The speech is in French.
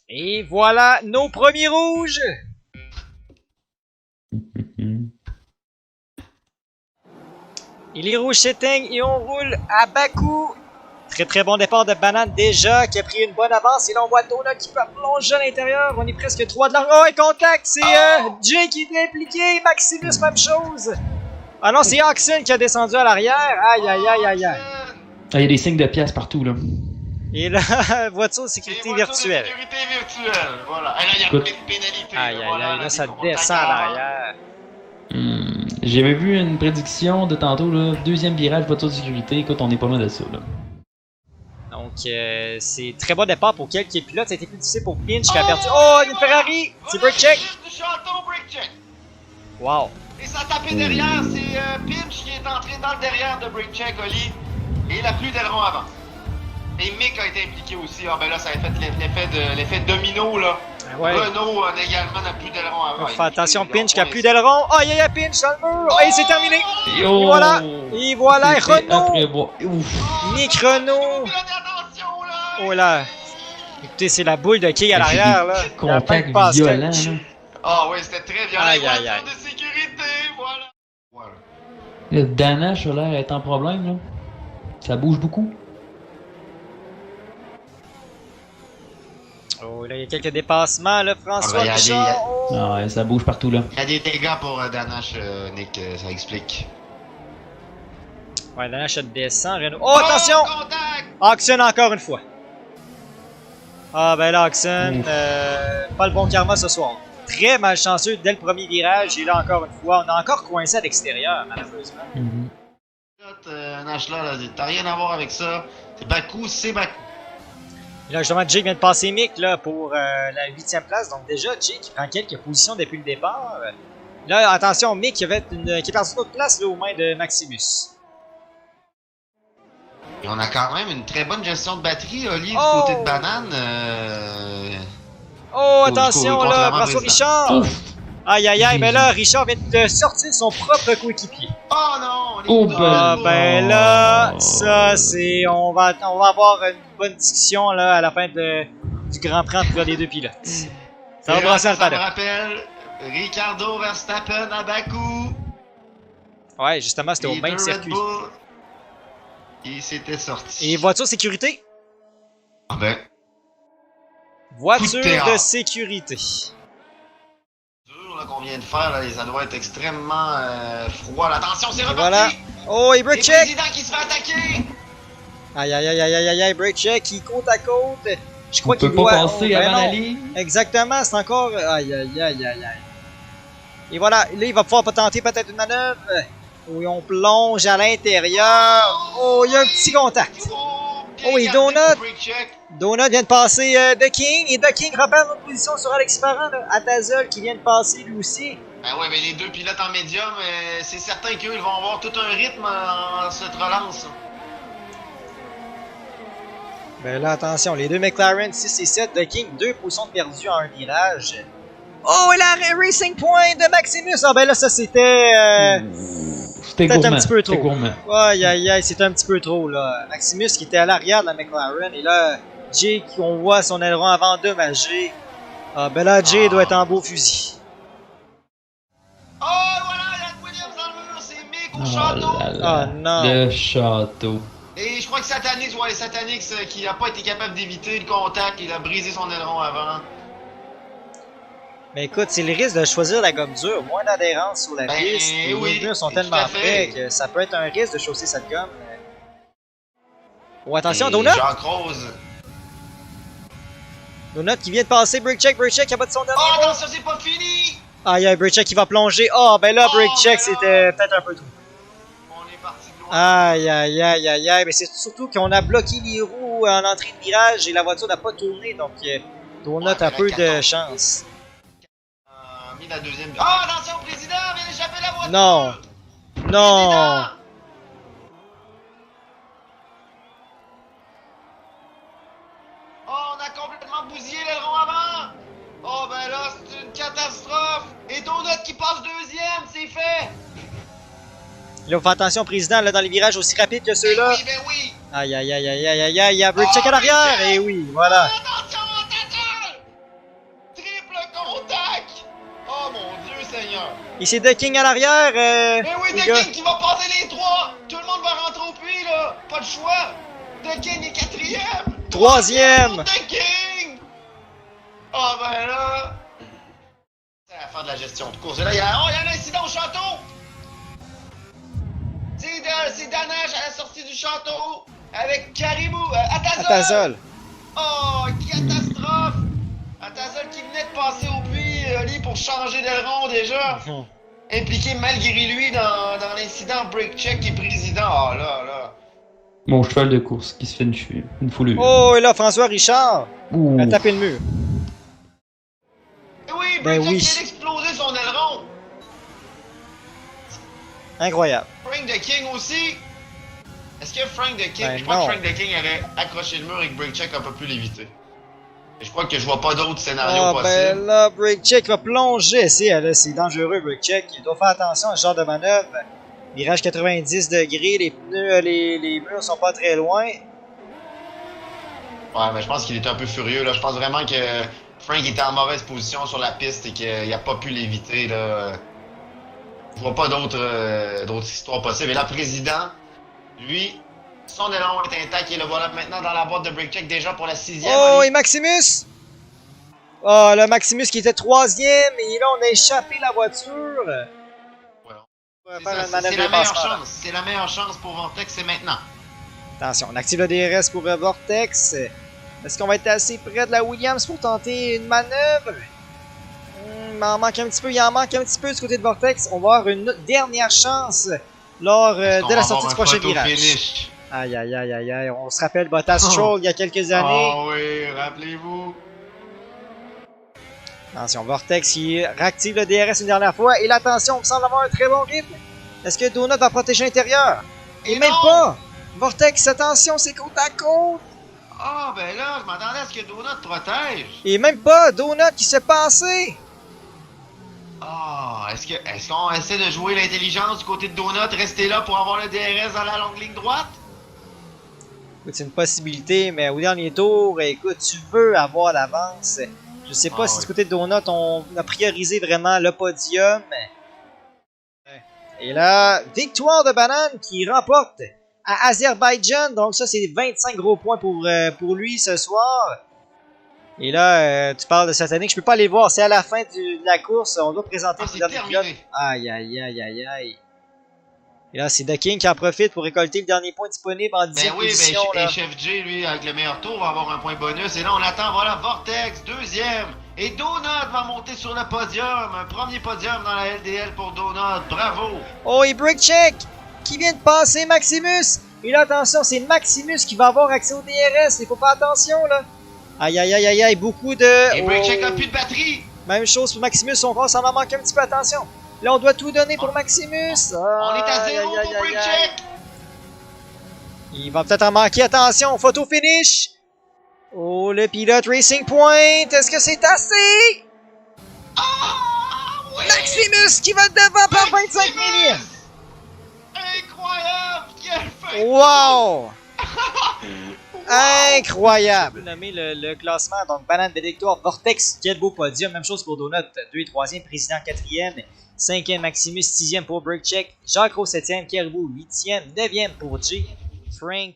Et voilà nos premiers rouges! Et les rouges s'éteignent et on roule à bas coup. Très très bon départ de Banane déjà, qui a pris une bonne avance. Et là on voit Donut qui peut plonger à l'intérieur. On est presque 3 de l'argent. Oh, et contact! C'est Jay qui est impliqué. Maximus, même chose. Ah non, c'est Oxen qui a descendu à l'arrière. Aïe aïe aïe aïe aïe. Ah, il y a des signes de pièces partout là. Et là, voiture de sécurité virtuelle. Sécurité virtuelle, voilà. Et là, il y a plein de pénalités. Aïe aïe voilà, aïe, là ça descend à l'arrière. J'avais vu une prédiction de tantôt, là, deuxième virage, voiture de sécurité. Écoute, on est pas loin de ça. Là. Donc, c'est très bon départ pour quelques pilotes. Ça a été plus difficile pour Pinch qui a perdu. Oh, une Ferrari! C'est break check! Wow! Et ça a tapé derrière, c'est Pinch qui est entré dans le derrière de break check, Oli. Et il a plus d'aileron avant. Et Mick a été impliqué aussi. Ah ben là, ça a fait l'effet domino, là. Ah ouais. Renault également n'a plus d'aileron avant. Fais attention, Pinch qui a plus d'aileron. Oh, yeah, Pinch dans le mur. Et c'est terminé. Et voilà. Et voilà, Renault. Mick Renault. Oh là. Écoutez, c'est la boule de quai à l'arrière, là. Contact violent, là. Ah oui, c'était très violent. Aïe, aïe, aïe. De sécurité, voilà. Le Danache a l'air d'être en problème, là. Ça bouge beaucoup. Oh, là, il y a quelques dépassements, là, François Ah, ben, Richard. Ah ouais, ça bouge partout, là. Il y a des dégâts pour Danache, Nick, ça explique. Ouais, Danache descend, Renault. Oh, attention! Oxen encore une fois. Ah, ben là, Oxen, pas le bon karma ce soir. Très malchanceux dès le premier virage. Et là, encore une fois, on a encore coincé à l'extérieur, malheureusement. Nash là, t'as rien à voir avec ça. C'est Bakou, c'est Bakou. Et là, justement, Jake vient de passer Mick là, pour la 8e place. Donc, déjà, Jake prend quelques positions depuis le départ. Là, attention, Mick qui est parti d'une autre place là, aux mains de Maximus. Et on a quand même une très bonne gestion de batterie, Oli, du côté de Banane. Oh, attention, là, François Richard! Ouf. Aïe, aïe, aïe, mais là, Richard vient de sortir son propre coéquipier. Oh non! Oh, Ben là, ça, c'est... On va avoir une bonne discussion, là, à la fin du Grand Prix entre les deux pilotes. Ça va brasser le paddock. Ça me rappelle Ricardo Verstappen à Bakou. Ouais, justement, c'était au même circuit. Il s'était sorti. Et voiture sécurité? Ah ben... Voiture de sécurité. Qu'on vient de faire, là, ça doit être extrêmement froid. Attention, c'est reparti! Voilà. Oh, et break check! Le président qui se fait attaquer! Aïe, aïe, aïe, aïe, aïe, aïe, break check, il côte à côte. Je crois qu'il peut doit... pas passer avant la ligne. Exactement, c'est encore... Aïe, aïe, aïe, aïe, aïe. Et voilà, là, il va pouvoir tenter peut-être une manœuvre. Oui, on plonge à l'intérieur. Oh, il y a un petit contact. Oh, et Donut vient de passer The King. Et The King repère notre position sur Alex Farran. Atazol qui vient de passer lui aussi. Ben ouais, mais les deux pilotes en médium, c'est certain qu'eux, ils vont avoir tout un rythme en cette relance. Ben là, attention, les deux McLaren 6 et 7. The King, 2 positions perdues en un virage. Oh, et la Racing Point de Maximus. Ah ben là, ça c'était... C'était peut-être un petit peu trop. Gourmand. Aïe, aïe, aïe, c'était un petit peu trop, là. Maximus qui était à l'arrière de la McLaren. Et là, Jay, on voit son aileron avant endommagé. Ah, ben là, Jay doit être en beau fusil. Oh, voilà, il y a Williams dans le mur. C'est Mick au château. Ah, non. Le château. Et je crois que Satanix, qui n'a pas été capable d'éviter le contact. Il a brisé son aileron avant. Mais écoute, c'est le risque de choisir la gomme dure, moins d'adhérence sur la piste. Les murs sont tellement frais que ça peut être un risque de chausser cette gomme. Oh, attention, Donut! Jacques Rose. Donut qui vient de passer, break check, il a pas de son dernier. Oh, attention, c'est pas fini! Aïe, aïe, break check, il va plonger. Oh, ben là, break check, c'était peut-être un peu trop. On est parti de loin. Aïe, aïe, aïe, aïe, aïe. Mais c'est surtout qu'on a bloqué les roues en entrée de virage et la voiture n'a pas tourné, donc Donut a peu de chance. Mis la deuxième. Oh, attention, président, vient d'échapper la voiture! Non! Non! Président! Oh, on a complètement bousillé l'aileron avant! Oh, ben là, c'est une catastrophe! Et Donut qui passe deuxième, c'est fait! Là, fais attention, président, là, dans les virages aussi rapides que ceux-là. Oui, ben oui! Aïe, aïe, aïe, aïe, aïe, aïe, aïe, il y a break check à l'arrière. Et oui, voilà. Oh, attention, attention! Ici The King à l'arrière. Mais oui, les The gars. King qui va passer les 3! Tout le monde va rentrer au puits, là! Pas de choix! The King est 4e! 3e! The King! Oh ben là! C'est à faire de la gestion de course. Et là, il y a un incident au château! C'est Danage à la sortie du château! Avec Caribou, Atazol! Atazol. Oh, catastrophe! Atazol qui venait de passer au puits, Oli, pour changer d'aileron déjà! Impliqué malgré lui dans l'incident break check et président. Oh là là. Mon cheval de course qui se fait une foulure. Oh, et là, François Richard Ouh. a tapé le mur. Et oui, Ben break check oui. vient d'exploser son aileron. Incroyable. Frank the King aussi. Est-ce que Frank the King, Ben je crois non. que Frank the King avait accroché le mur et que break check a pas pu l'éviter. Et je crois que je vois pas d'autres scénarios Ah, possibles. ben là, Break Check va plonger. C'est dangereux, Break Check. Il doit faire attention à ce genre de manœuvre. Virage 90 degrés, les pneus, les murs sont pas très loin. Ouais, mais je pense qu'il était un peu furieux là. Je pense vraiment que Frank était en mauvaise position sur la piste et qu'il a pas pu l'éviter là. Je vois pas d'autres histoires possibles. Et là, président, lui, son aileron est intact et le voilà maintenant dans la boîte de break check déjà pour la 6e. Oh, Oli. et Maximus! Oh, le Maximus qui était 3e, et là, on a échappé la voiture. On va C'est faire ça, une manœuvre c'est de la meilleure passement, là. chance. C'est la meilleure chance pour Vortex, c'est maintenant. Attention, on active le DRS pour Vortex. Est-ce qu'on va être assez près de la Williams pour tenter une manœuvre? Il en manque un petit peu, il en manque un petit peu du côté de Vortex. On va avoir une dernière chance lors On de va la sortie avoir du un prochain photo virage. finish. Aïe, aïe, aïe, aïe, aïe. On se rappelle Bottas Stroll il y a quelques années. Oh oui, rappelez-vous. Attention, Vortex qui réactive le DRS une dernière fois. Et là, attention, on semble avoir un très bon rythme. Est-ce que Donut va protéger l'intérieur? Et même non! pas! Vortex, attention, c'est côte à côte! Ah, ben là, je m'attendais à ce que Donut protège. Et même pas! Donut qui s'est passé! Ah, est-ce qu'on essaie de jouer l'intelligence du côté de Donut, rester là pour avoir le DRS dans la longue ligne droite? Écoute, c'est une possibilité, mais au dernier tour, écoute, tu veux avoir l'avance. Je sais pas si du côté de Donut, on a priorisé vraiment le podium. Et là, victoire de Banane qui remporte à Azerbaïdjan. Donc ça, c'est 25 gros points pour lui ce soir. Et là, tu parles de Satanic, je peux pas aller voir. C'est à la fin de la course. On doit présenter Ah, le c'est dernier terminé. pilote. Aïe, aïe, aïe, aïe, aïe. Et là, c'est The King qui en profite pour récolter le dernier point disponible en 10e Ben oui, position. ben, là. et Chef J, lui, avec le meilleur tour, va avoir un point bonus. Et là, on attend, voilà, Vortex, 2e. Et Donut va monter sur le podium. Un premier podium dans la LDL pour Donut. Bravo! Oh, et Break Check qui vient de passer Maximus. Et là, attention, c'est Maximus qui va avoir accès au DRS. Il faut faire attention, là. Aïe, aïe, aïe, aïe, aïe, beaucoup de... Et Breakcheck a plus de batterie! Même chose pour Maximus, son corps, ça en manque un petit peu, attention. Là, on doit tout donner pour Maximus. On est à Aïe, 0 aïe, pour aïe, aïe, Breakcheck! aïe. Il va peut-être en manquer, attention, photo finish. Oh, le pilote Racing Point, est-ce que c'est assez? Ah! Oui! Maximus qui va devant par 25 millions. Incroyable! Quel fin! Wow! Incroyable! Nommer le classement, donc Banane de victoire, Vortex, quel beau podium, même chose pour Donut, 2 et 3e, Président 4e, 5e Maximus, 6e pour Breakcheck, Jacques Roux 7e, Caribou 8e, 9e pour J, Frank